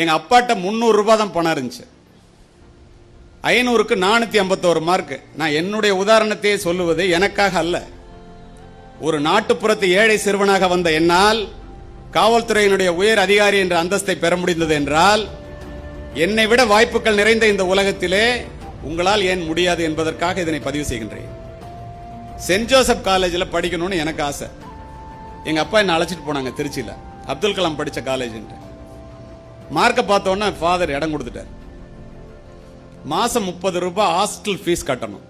எங்க அப்பாட்ட 300 ரூபாய் தான் பணம் இருந்துச்சு. 500க்கு 451 மார்க். நான் என்னுடைய உதாரணத்தையே சொல்லுவது எனக்காக அல்ல. ஒரு நாட்டுப்புறத்து ஏழை சிறுவனாக வந்த என்னால் காவல்துறையினுடைய உயர் அதிகாரி என்ற அந்தஸ்தை பெற முடிந்தது என்றால், என்னை விட வாய்ப்புகள் நிறைந்த இந்த உலகத்திலே உங்களால் ஏன் முடியாது என்பதற்காக இதனை பதிவு செய்கின்றேன். சென்ட் ஜோசப் காலேஜில் படிக்கணும்னு எனக்கு ஆசை. எங்க அப்பா என்ன அழைச்சிட்டு போனாங்க திருச்சியில, அப்துல் கலாம் படிச்ச காலேஜ். மார்க்க பார்த்தோன்னா ஃபாதர் இடம் கொடுத்துட்டார். மாசம் 30 ரூபாய் ஹாஸ்டல் ஃபீஸ் கட்டணும்.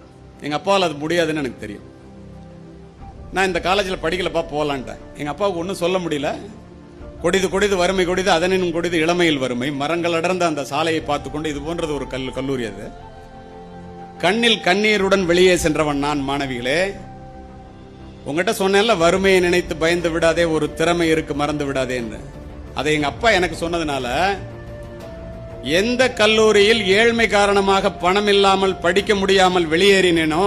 எங்க அப்பாவால் அது முடியாதுன்னு எனக்கு தெரியும். நான் இந்த காலேஜில் படிக்கலப்பா போலான்ட்டேன். எங்க அப்பாவுக்கு ஒன்றும் சொல்ல முடியல. கொடிது கொடிது வறுமை கொடிது, அதனினும் கொடிது இளமையில் வறுமை. மரங்கள் அடர்ந்த அந்த சாலையை பார்த்துக்கொண்டு, இது போன்றது ஒரு கல்லூரி. அது கண்ணில் கண்ணீருடன் வெளியே சென்றவன் நான். மாணவிகளே, உங்ககிட்ட சொன்னேன்ல, வறுமையை நினைத்து பயந்து விடாதே, ஒரு திறமை இருக்கு மறந்து விடாதேன்னு. அதை எங்க அப்பா எனக்கு சொன்னதுனால, எந்த கல்லூரியில் ஏழ்மை காரணமாக பணம் இல்லாமல் படிக்க முடியாமல் வெளியேறினேனோ,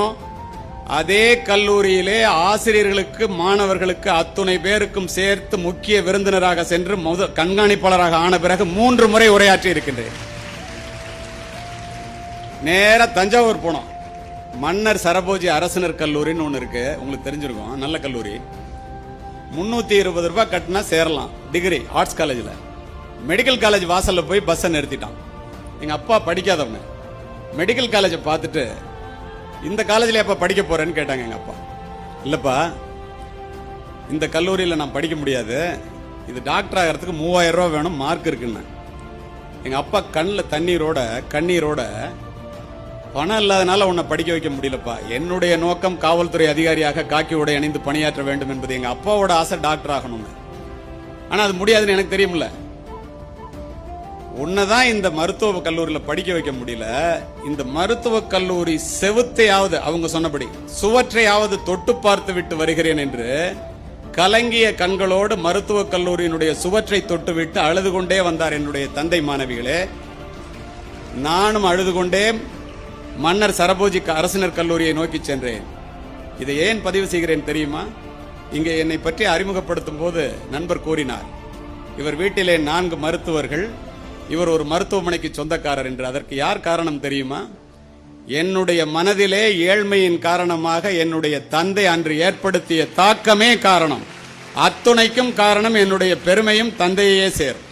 அதே கல்லூரியிலே ஆசிரியர்களுக்கு மாணவர்களுக்கு அத்துணை பேருக்கும் சேர்த்து முக்கிய விருந்தினராக சென்று கண்காணிப்பாளராக ஆன பிறகு 3 முறை உரையாற்றி இருக்கின்றேன். நேர தஞ்சாவூர் போனோம். மன்னர் சரபோஜி அரசினர் கல்லூரின்னு ஒன்று இருக்கு, உங்களுக்கு தெரிஞ்சிருக்கும், நல்ல கல்லூரி. 320 ரூபாய் கட்டினா சேரலாம் டிகிரி ஆர்ட்ஸ் காலேஜில். மெடிக்கல் காலேஜ் வாசல்ல போய் பஸ்ஸை நிறுத்திட்டான். எங்க அப்பா படிக்காதவங்க. மெடிக்கல் காலேஜை பார்த்துட்டு, இந்த காலேஜில் எப்ப படிக்க போறேன்னு கேட்டாங்க எங்க அப்பா. இல்லப்பா, இந்த கல்லூரியில் நான் படிக்க முடியாது, இது டாக்டர் ஆகிறதுக்கு 3000 ரூபாய் வேணும், மார்க் இருக்குன்னு. எங்க அப்பா கண்ணில் கண்ணீரோட பணம் இல்லாதனால உன்னை படிக்க வைக்க முடியலப்பா, என்னுடைய நோக்கம் காவல்துறை அதிகாரியாக காக்கி உடை அணிந்து பணியாற்ற வேண்டும் என்பது. எங்க அப்பாவோட ஆசை டாக்டர் ஆகணும்னு. ஆனா அது முடியாதுன்னு எனக்கு தெரியும்ல. உன்னதான் இந்த மருத்துவ கல்லூரியில் படிக்க வைக்க முடியல, இந்த மருத்துவ கல்லூரி செவுத்தையாவது, அவங்க சொன்னபடி சுவற்றையாவது தொட்டு பார்த்து விட்டு வருகிறேன் என்று கலங்கிய கண்களோடு மருத்துவ கல்லூரியினுடைய சுவற்றை தொட்டு விட்டு அழுது கொண்டே வந்தார் என்னுடைய தந்தை. மாணவிகளே, நானும் அழுது கொண்டே மன்னர் சரபோஜி அரசினர் கல்லூரியை நோக்கி சென்றேன். இதை ஏன் பதிவு செய்கிறேன் தெரியுமா? இங்கே என்னை பற்றி அறிமுகப்படுத்தும் போது நண்பர் கூறினார், இவர் வீட்டிலே 4 மருத்துவர்கள், இவர் ஒரு மருத்துவமனைக்கு சொந்தக்காரர் என்று. அதற்கு யார் காரணம் தெரியுமா? என்னுடைய மனதிலே ஏழ்மையின் காரணமாக என்னுடைய தந்தை அன்று ஏற்படுத்திய தாக்கமே காரணம். அத்துணைக்கும் காரணம் என்னுடைய பெருமையும் தந்தையே சேரும்.